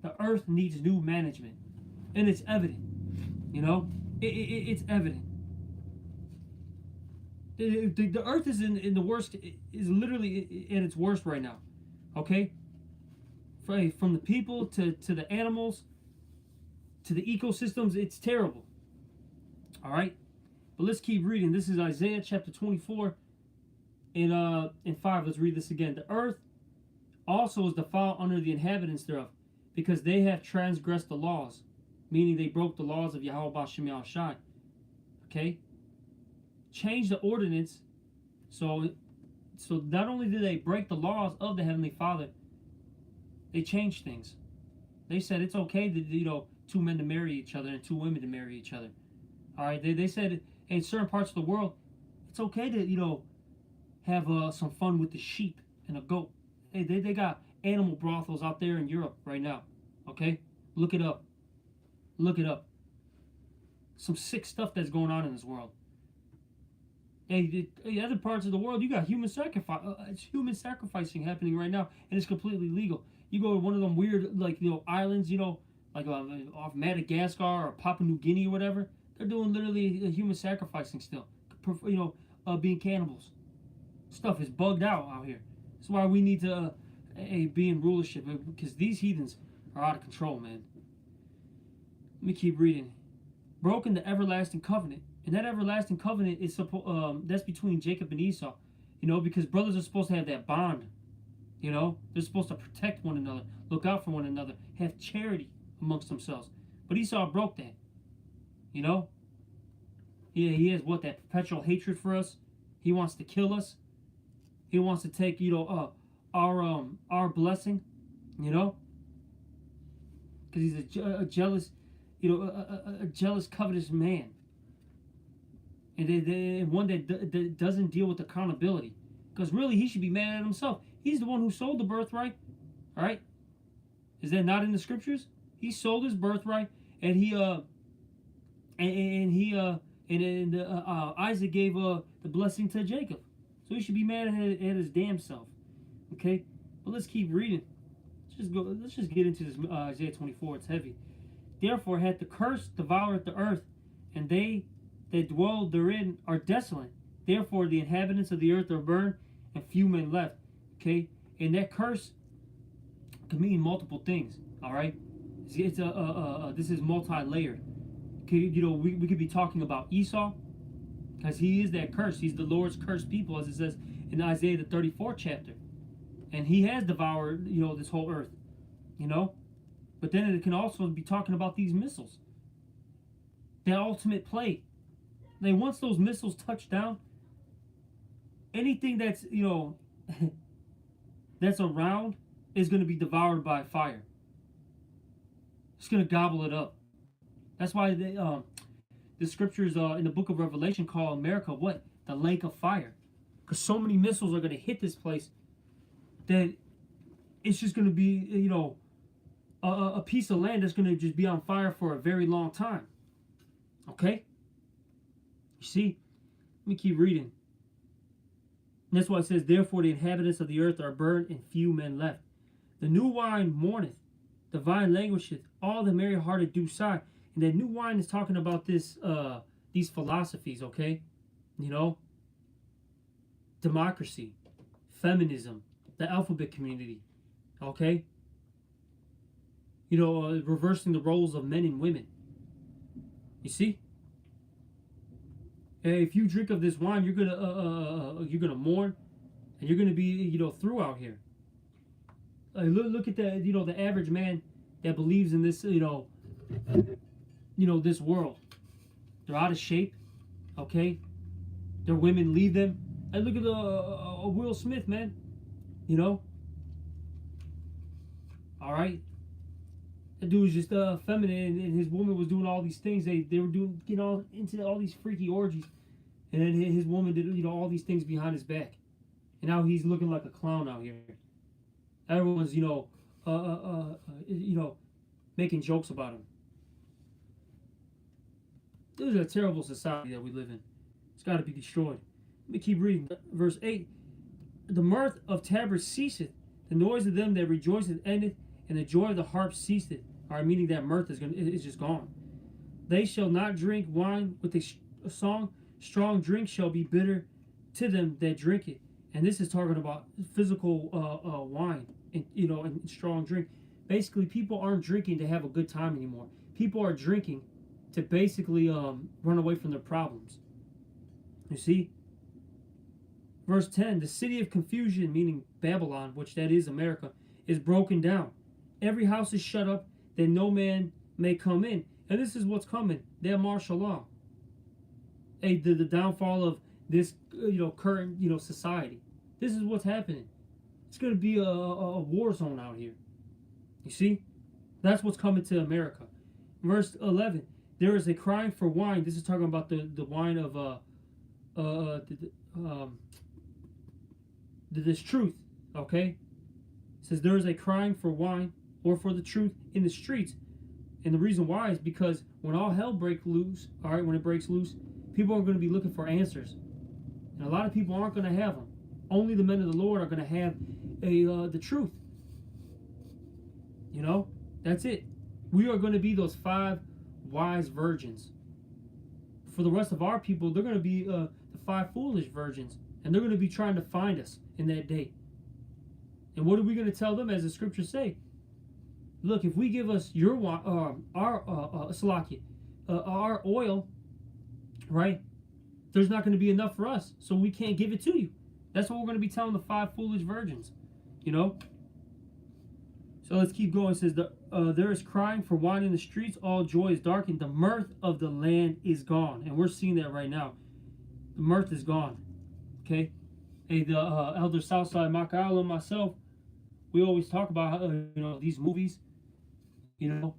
Speaker 1: The earth needs new management, and it's evident. It's evident. The earth is in the worst, is literally in its worst right now. Okay, from the people to the animals, to the ecosystems, it's terrible. All right, but let's keep reading. This is Isaiah chapter 24 in 5. Let's read this again. The earth also is defiled under the inhabitants thereof, because they have transgressed the laws, meaning they broke the laws of Yahweh B'Shem Yahushai. Okay, change the ordinance. So not only did they break the laws of the Heavenly Father, they changed things. They said it's okay to 2 men to marry each other and 2 women to marry each other. All right, they said in certain parts of the world, it's okay to have some fun with the sheep and a goat. Hey, they got animal brothels out there in Europe right now. Okay, look it up. Look it up. Some sick stuff that's going on in this world. Hey, other parts of the world, you got human sacrificing happening right now, and it's completely legal. You go to one of them weird islands, like off Madagascar or Papua New Guinea or whatever. They're doing literally human sacrificing still. Being cannibals. Stuff is bugged out here. That's why we need to be in rulership, because these heathens are out of control, man. Let me keep reading. Broken the everlasting covenant. And that everlasting covenant is that's between Jacob and Esau. Because brothers are supposed to have that bond. They're supposed to protect one another, look out for one another, have charity amongst themselves. But Esau broke that. He has that perpetual hatred for us. He wants to kill us. He wants to take our blessing. Because he's a jealous, a jealous, covetous man. And one that doesn't deal with accountability. Because really, he should be mad at himself. He's the one who sold the birthright. All right? Is that not in the scriptures? He sold his birthright, and Isaac gave the blessing to Jacob. So he should be mad at his damn self. Okay? But let's keep reading. Let's just get into this Isaiah 24. It's heavy. Therefore hath the curse devoured the earth, and they that dwell therein are desolate. Therefore the inhabitants of the earth are burned, and few men left. Okay? And that curse can mean multiple things. All right? It's this is multi-layered. Okay, we could be talking about Esau, because he is that curse. He's the Lord's cursed people, as it says in Isaiah the 34th chapter. And he has devoured, this whole earth. But then it can also be talking about these missiles. The ultimate play. Like, once those missiles touch down, anything that's, that's around is going to be devoured by fire. It's going to gobble it up. That's why the scriptures in the book of Revelation call America what? The lake of fire. Because so many missiles are going to hit this place that it's just going to be, a piece of land that's going to just be on fire for a very long time. Okay? You see? Let me keep reading. And that's why it says, therefore the inhabitants of the earth are burned, and few men left. The new wine mourneth, the vine languisheth, all the merry-hearted do sigh. And that new wine is talking about these philosophies, okay? Democracy, feminism, the alphabet community, okay? Reversing the roles of men and women. You see? If you drink of this wine, you're gonna mourn, and you're gonna be through out here. Look at the the average man that believes in this this world. They're out of shape, okay? Their women leave them. And look at Will Smith, man. All right. That dude was just feminine, and his woman was doing all these things. They were getting all into all these freaky orgies, and then his woman did all these things behind his back, and now he's looking like a clown out here. Everyone's making jokes about him. This is a terrible society that we live in. It's got to be destroyed. Let me keep reading. Verse 8. The mirth of tabrets ceaseth, the noise of them that rejoiceth endeth, and the joy of the harp ceaseth. All right, meaning that mirth is just gone. They shall not drink wine with a song. Strong drink shall be bitter to them that drink it. And this is talking about physical wine and strong drink. Basically, people aren't drinking to have a good time anymore. People are drinking to basically run away from their problems. You see? Verse 10, the city of confusion, meaning Babylon, which that is America, is broken down. Every house is shut up, that no man may come in. And this is what's coming. Their martial law. The downfall of this current society. This is what's happening. It's going to be a war zone out here. You see? That's what's coming to America. Verse 11, there is a crying for wine. This is talking about the wine of this truth. Okay? It says there is a crying for wine or for the truth in the streets. And the reason why is because when all hell breaks loose, all right, when it breaks loose, people are going to be looking for answers. And a lot of people aren't going to have them. Only the men of the Lord are going to have the truth. That's it. We are going to be those 5 wise virgins. For the rest of our people, they're going to be the 5 foolish virgins. And they're going to be trying to find us in that day. And what are we going to tell them, as the scriptures say? Look, if we give us your our oil, right? There's not going to be enough for us, so we can't give it to you. That's what we're going to be telling the 5 foolish virgins. So let's keep going. It says, there is crying for wine in the streets. All joy is darkened. The mirth of the land is gone. And we're seeing that right now. The mirth is gone. Okay? Hey, the Elder Southside Makailo and myself, we always talk about, these movies. Same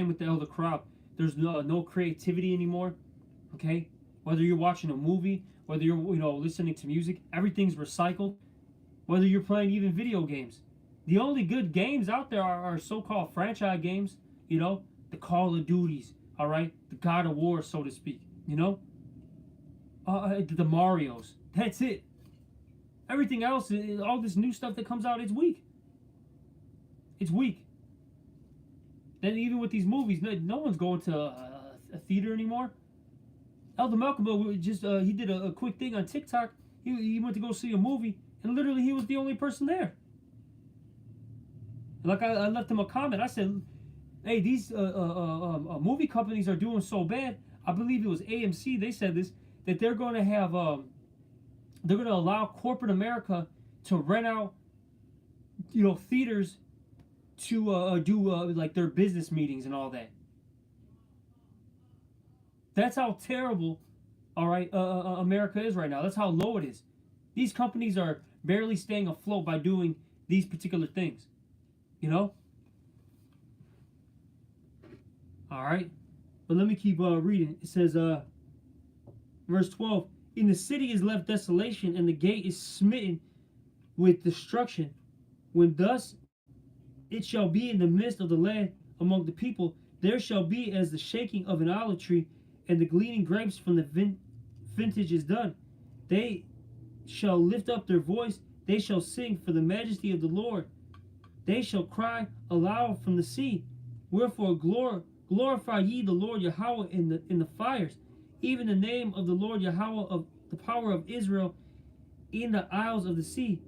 Speaker 1: with the Elder Crowd. There's no creativity anymore. Okay? Whether you're watching a movie, whether you're listening to music, everything's recycled. Whether you're playing even video games, the only good games out there are so-called franchise games. The Call of Duties, all right, the God of War, so to speak. The Marios. That's it. Everything else, all this new stuff that comes out, it's weak. It's weak. Then even with these movies, no one's going to a theater anymore. Elder Malcolm just he did a quick thing on TikTok. He went to go see a movie, and literally he was the only person there. Like I left him a comment. I said, "Hey, these movie companies are doing so bad." I believe it was AMC. They said this, that they're going to have they're going to allow corporate America to rent out theaters to do like their business meetings and all that. That's how terrible, all right, America is right now. That's how low it is. These companies are barely staying afloat by doing these particular things. All right. But let me keep reading. It says, verse 12, in the city is left desolation, and the gate is smitten with destruction. When thus it shall be in the midst of the land among the people, there shall be as the shaking of an olive tree, and the gleaning grapes from the vintage is done. They shall lift up their voice, they shall sing for the majesty of the Lord. They shall cry aloud from the sea. Wherefore glorify ye the Lord Yahweh in the fires, even the name of the Lord Yahweh of the power of Israel in the isles of the sea.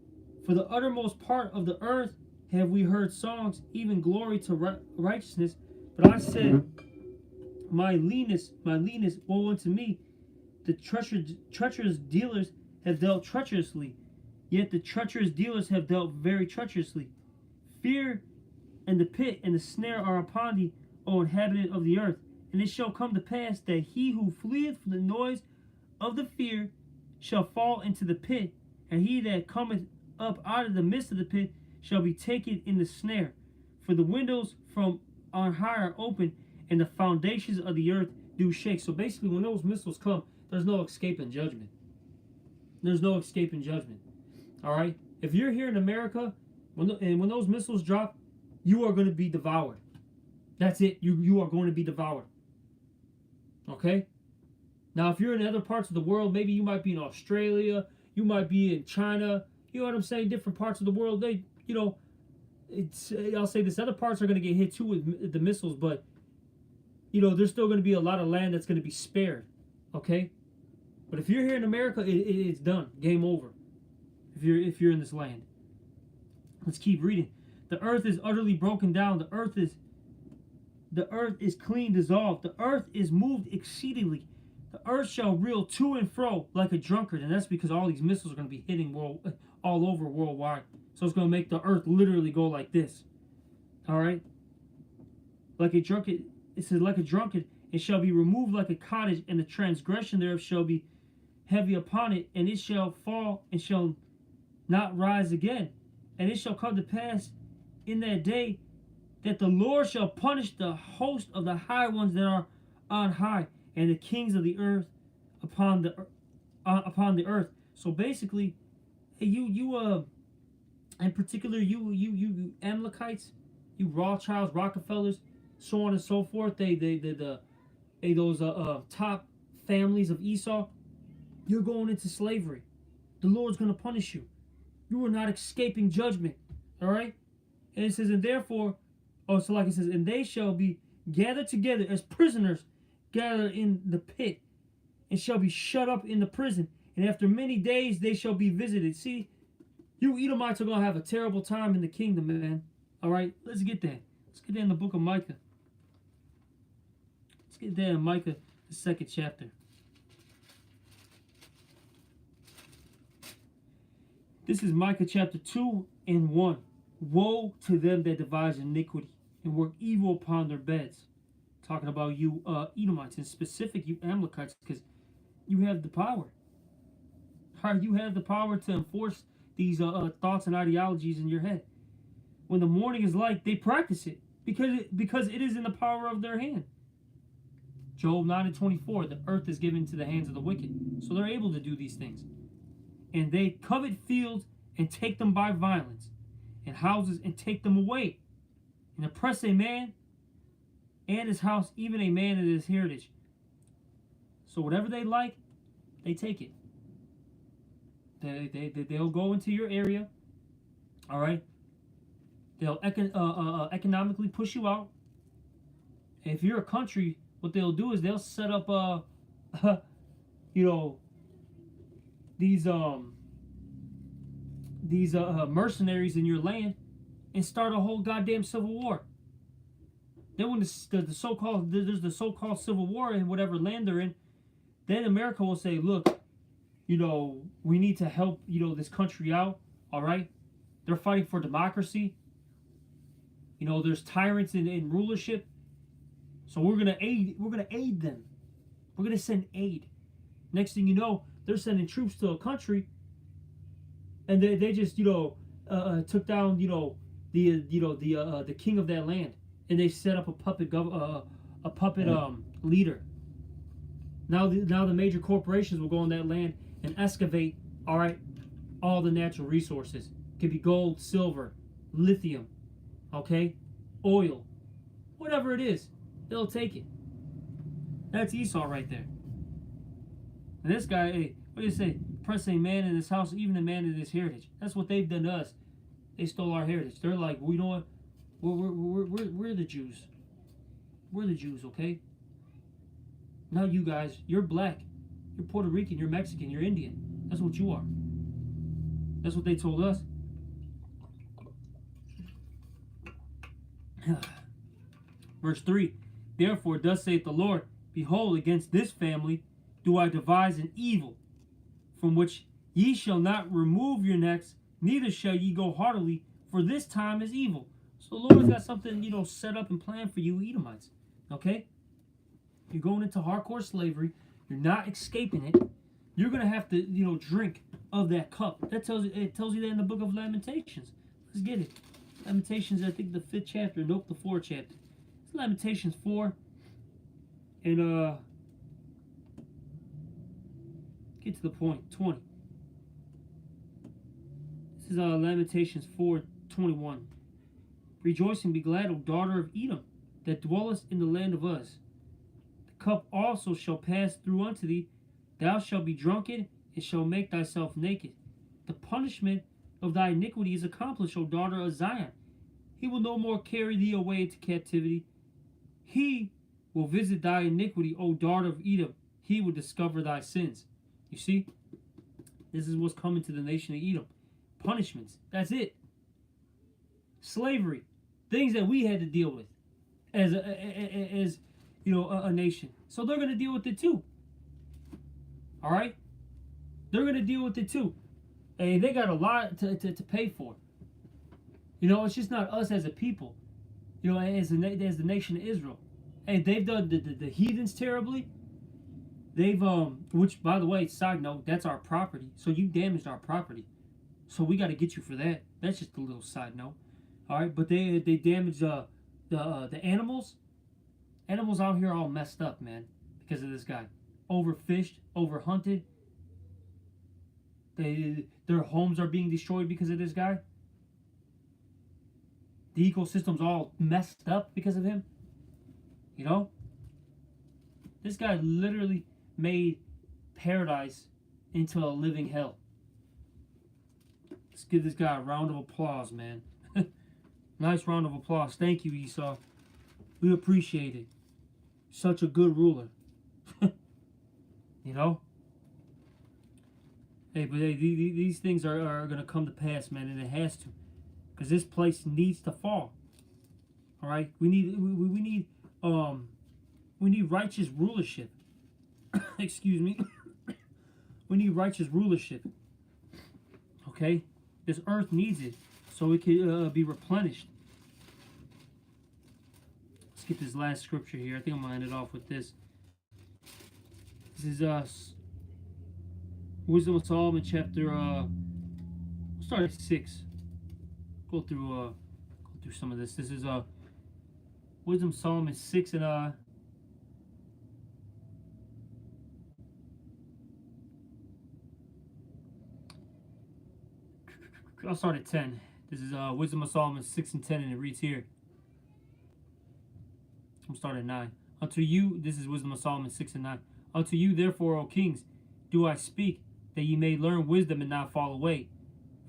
Speaker 1: For the uttermost part of the earth have we heard songs, even glory to righteousness. But I said, my leanness, woe unto me. The treacherous dealers have dealt treacherously, yet the treacherous dealers have dealt very treacherously. Fear and the pit and the snare are upon thee, O inhabitant of the earth. And it shall come to pass that he who fleeth from the noise of the fear shall fall into the pit, and he that cometh up out of the midst of the pit shall be taken in the snare. For the windows from on high are open, and the foundations of the earth do shake. So basically, when those missiles come, there's no escaping judgment. There's no escaping judgment. All right? If you're here in America, when those missiles drop, you are going to be devoured. That's it. You are going to be devoured. Okay? Now, if you're in other parts of the world, maybe you might be in Australia, you might be in China, you know what I'm saying? Different parts of the world, they, you know, I'll say this, other parts are going to get hit too with the missiles, but, you know, there's still going to be a lot of land that's going to be spared. Okay? But if you're here in America, it's done. Game over. If you're in this land. Let's keep reading. The earth is utterly broken down. The earth is clean dissolved. The earth is moved exceedingly. The earth shall reel to and fro like a drunkard. And that's because all these missiles are going to be hitting all over worldwide. So it's going to make the earth literally go like this. All right? Like a drunkard. It says like a drunkard. It shall be removed like a cottage. And the transgression thereof shall be heavy upon it. And it shall fall and shall not rise again. And it shall come to pass in that day that the Lord shall punish the host of the high ones that are on high, and the kings of the earth upon the earth. So basically, you in particular, you Amalekites, you Rothschilds, Rockefellers, so on and so forth. Those top families of Esau, you're going into slavery. The Lord's going to punish you. You are not escaping judgment. All right? And it says, and therefore, so like it says, and they shall be gathered together as prisoners gathered in the pit, and shall be shut up in the prison. And after many days they shall be visited. See, you Edomites are going to have a terrible time in the kingdom, man. All right? Let's get that. Let's get that in the book of Micah. Let's get that in Micah, the 2nd chapter. This is Micah chapter 2 and 1. Woe to them that devise iniquity and work evil upon their beds. Talking about you Edomites, in specific you Amalekites, because you have the power. All right, you have the power to enforce these thoughts and ideologies in your head. When the morning is light, they practice it because it is in the power of their hand. Job 9:24, the earth is given to the hands of the wicked. So they're able to do these things. And they covet fields and take them by violence, and houses and take them away, and oppress a man and his house, even a man and his heritage. So whatever they like, they take it. They'll go into your area, all right? They'll economically push you out. And if you're a country, what they'll do is they'll set up, these mercenaries in your land and start a whole goddamn civil war. Then when there's the so-called civil war in whatever land they're in, then America will say, look, we need to help, this country out, all right? They're fighting for democracy. There's tyrants in rulership. So we're gonna aid them. We're gonna send aid. Next thing you know, they're sending troops to a country, and they just took down the king of that land, and they set up a puppet leader. Now the major corporations will go on that land and excavate, all right, all the natural resources. It could be gold, silver, lithium, okay, oil, whatever it is, they'll take it. That's Esau right there. And this guy, hey, what do you say? Oppress a man in his house, even a man in his heritage. That's what they've done to us. They stole our heritage. They're like, well, you know what? We're the Jews. We're the Jews, okay? Now you guys, you're black. You're Puerto Rican. You're Mexican. You're Indian. That's what you are. That's what they told us. Verse 3. Therefore, thus saith the Lord, behold, against this family do I devise an evil, from which ye shall not remove your necks, neither shall ye go heartily, for this time is evil. So the Lord's got something, set up and planned for you Edomites. Okay? You're going into hardcore slavery. You're not escaping it. You're gonna have to, drink of that cup. It tells you that in the book of Lamentations. Let's get it. Lamentations, I think the 5th chapter. Nope, the 4th chapter. It's Lamentations 4. And get to the point. 20. This is Lamentations 4:21. Rejoice and be glad, O daughter of Edom, that dwellest in the land of Uz. The cup also shall pass through unto thee. Thou shalt be drunken, and shalt make thyself naked. The punishment of thy iniquity is accomplished, O daughter of Zion. He will no more carry thee away into captivity. He will visit thy iniquity, O daughter of Edom. He will discover thy sins. You see? This is what's coming to the nation of Edom. Punishments. That's it. Slavery. Things that we had to deal with as a nation. So they're going to deal with it too. All right? They're going to deal with it too. And they got a lot to pay for. It's just not us as a people. As the nation of Israel. And they've done the heathens terribly. They've, which, by the way, side note, that's our property. So you damaged our property. So we got to get you for that. That's just a little side note. All right, but they damaged the animals. Animals out here are all messed up, man, because of this guy. Overfished, overhunted. Their homes are being destroyed because of this guy. The ecosystem's all messed up because of him. This guy literally made paradise into a living hell. Let's give this guy a round of applause, man. Nice round of applause. Thank you, Esau. We appreciate it. Such a good ruler. Hey, but these things are going to come to pass, man, and it has to. Because this place needs to fall. All right? We need righteous rulership. Excuse me. We need righteous rulership. Okay? This earth needs it so it can be replenished. Let's get this last scripture here. I think I'm going to end it off with this. This is Wisdom of Solomon chapter, we'll start at 6. Go through some of this. This is Wisdom of Solomon 6 and I'll start at 10. This is Wisdom of Solomon 6 and 10, and it reads here. I'm starting at 9. Unto you, this is Wisdom of Solomon 6 and 9. Unto you, therefore, O kings, do I speak, that ye may learn wisdom and not fall away.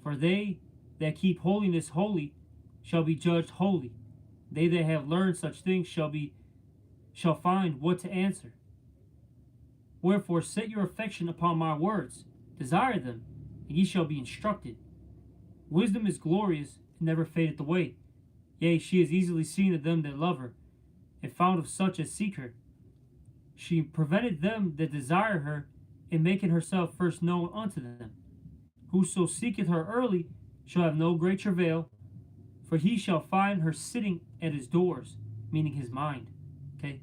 Speaker 1: For they that keep holiness holy shall be judged holy. They that have learned such things shall find what to answer. Wherefore set your affection upon my words, desire them, and ye shall be instructed. Wisdom is glorious, and never fadeth away. Yea, she is easily seen of them that love her, and found of such as seek her. She prevented them that desire her, in making herself first known unto them. Whoso seeketh her early shall have no great travail, for he shall find her sitting at his doors, meaning his mind. Okay?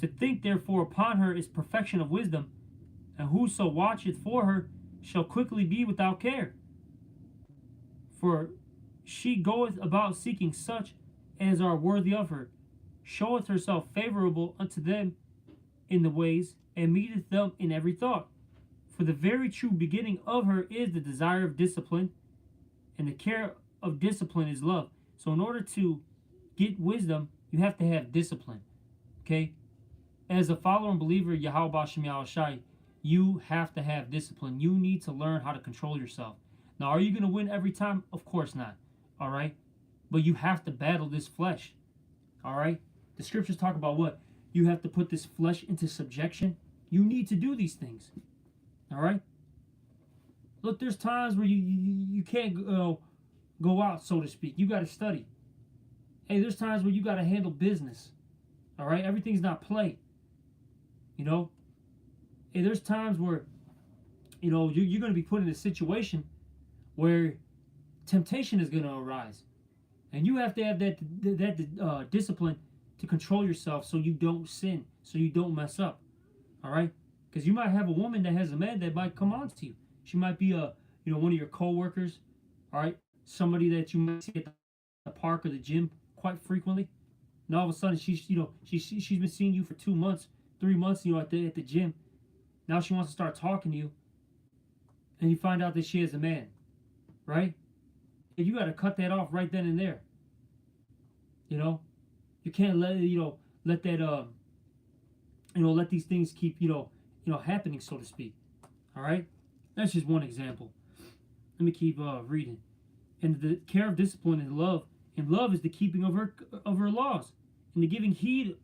Speaker 1: To think therefore upon her is perfection of wisdom, and whoso watcheth for her shall quickly be without care. For she goeth about seeking such as are worthy of her, showeth herself favorable unto them in the ways, and meeteth them in every thought. For the very true beginning of her is the desire of discipline, and the care of discipline is love. So in order to get wisdom, you have to have discipline. Okay? As a follower and believer of Yahweh Bashem Yahushai, you have to have discipline. You need to learn how to control yourself. Now, are you going to win every time? Of course not. All right? But you have to battle this flesh. All right? The scriptures talk about what? You have to put this flesh into subjection. You need to do these things. All right? Look, there's times where you can't go out, so to speak. You got to study. Hey, there's times where you got to handle business. All right? Everything's not play. Hey, there's times where, you're going to be put in a situation where temptation is going to arise. And you have to have that discipline to control yourself so you don't sin, so you don't mess up. All right? Because you might have a woman that has a man that might come on to you. She might be one of your coworkers. All right? Somebody that you might see at the park or the gym quite frequently. And all of a sudden she's been seeing you for 2 months, 3 months, at the gym. Now she wants to start talking to you. And you find out that she has a man. Right? And you got to cut that off right then and there. You can't let let that let these things keep happening, so to speak. All right, that's just one example. Let me keep reading. And the care of discipline and love is the keeping of her laws, and the giving heed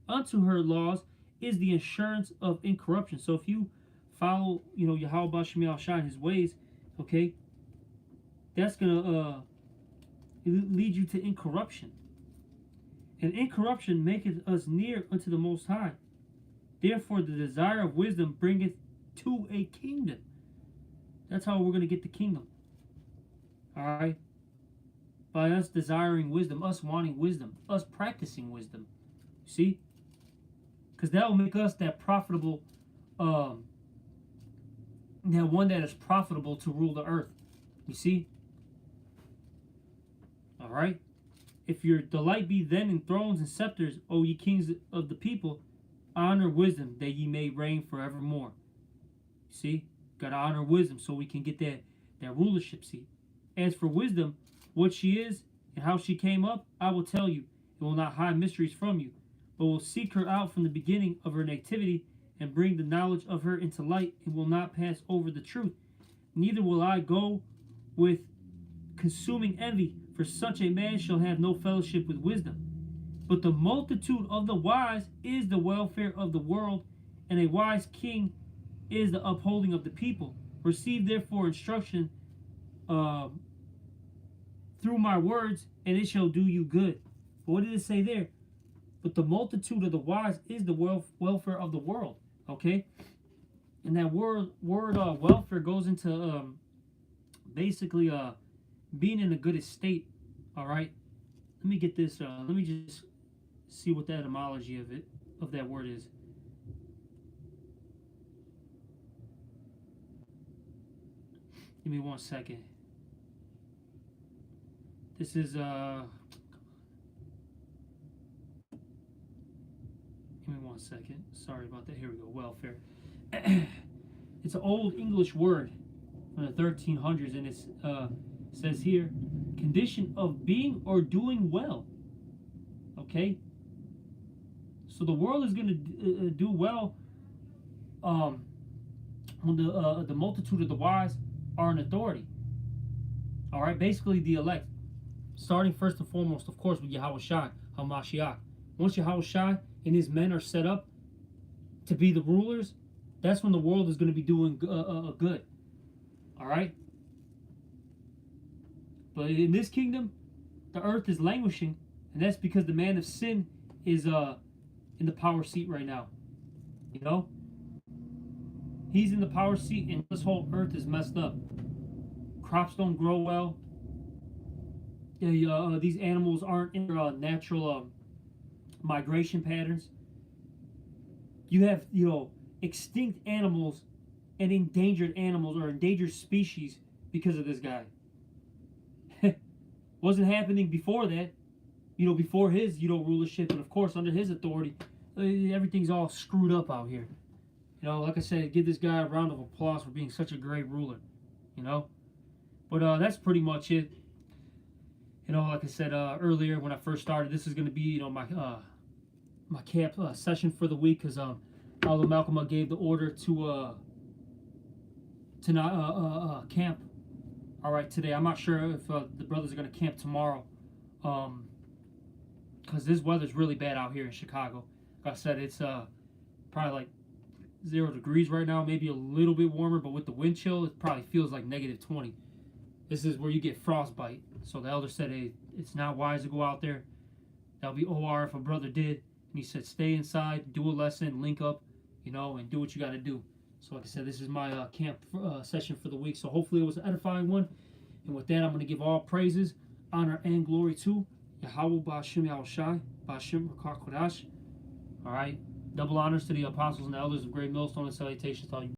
Speaker 1: unto her laws is the assurance of incorruption. So if you follow Yahweh Shemiel Shai his ways, okay, that's gonna lead you to incorruption. And incorruption maketh us near unto the Most High. Therefore the desire of wisdom bringeth to a kingdom. That's how we're going to get the kingdom. Alright? By us desiring wisdom, us wanting wisdom, us practicing wisdom. See? Because that will make us that profitable, that one that is profitable to rule the earth. You see? Alright? If your delight be then in thrones and scepters, O ye kings of the people, honor wisdom, that ye may reign forevermore. See? Gotta honor wisdom so we can get that rulership seat. As for wisdom, what she is and how she came up, I will tell you. It will not hide mysteries from you, but will seek her out from the beginning of her nativity and bring the knowledge of her into light, and will not pass over the truth. Neither will I go with consuming envy, for such a man shall have no fellowship with wisdom. But the multitude of the wise is the welfare of the world, and a wise king is the upholding of the people. Receive therefore instruction through my words, and it shall do you good. But what did it say there? But the multitude of the wise is the welfare of the world. Okay? And that word welfare goes into basically being in a good estate. All right, let me get this. Let me just see what the etymology of that word is. Give me 1 second. This is Give me 1 second. Sorry about that. Here we go. Welfare. It's an old English word from the 1300s, and it's says here, condition of being or doing well. Okay, so the world is going to do well when the multitude of the wise are in authority. All right, basically the elect, starting first and foremost, of course, with Yahweh Shai HaMashiach. Once Yahweh Shai and his men are set up to be the rulers, that's when the world is going to be doing good. All right. But in this kingdom, the earth is languishing, and that's because the man of sin is in the power seat right now. He's in the power seat, and this whole earth is messed up. Crops don't grow well. These animals aren't in their natural migration patterns. You have extinct animals and endangered animals or endangered species because of this guy. Wasn't happening before that, before his, rulership, and of course under his authority, everything's all screwed up out here. Like I said, give this guy a round of applause for being such a great ruler, But that's pretty much it. Like I said earlier when I first started, this is going to be, my camp session for the week, because although Malcolm gave the order to not camp. All right, today. I'm not sure if the brothers are going to camp tomorrow, because this weather's really bad out here in Chicago. Like I said, it's probably like 0 degrees right now, maybe a little bit warmer, but with the wind chill, it probably feels like -20. This is where you get frostbite. So the elder said, hey, it's not wise to go out there. That'll be OR if a brother did. And he said, stay inside, do a lesson, link up, and do what you got to do. So like I said, this is my camp session for the week. So hopefully it was an edifying one. And with that, I'm going to give all praises, honor, and glory to Yahweh Ba'Shem Yahushai, Ba'Shem Rakar Kodash. All right. Double honors to the apostles and the elders of Great Millstone, and salutations to all you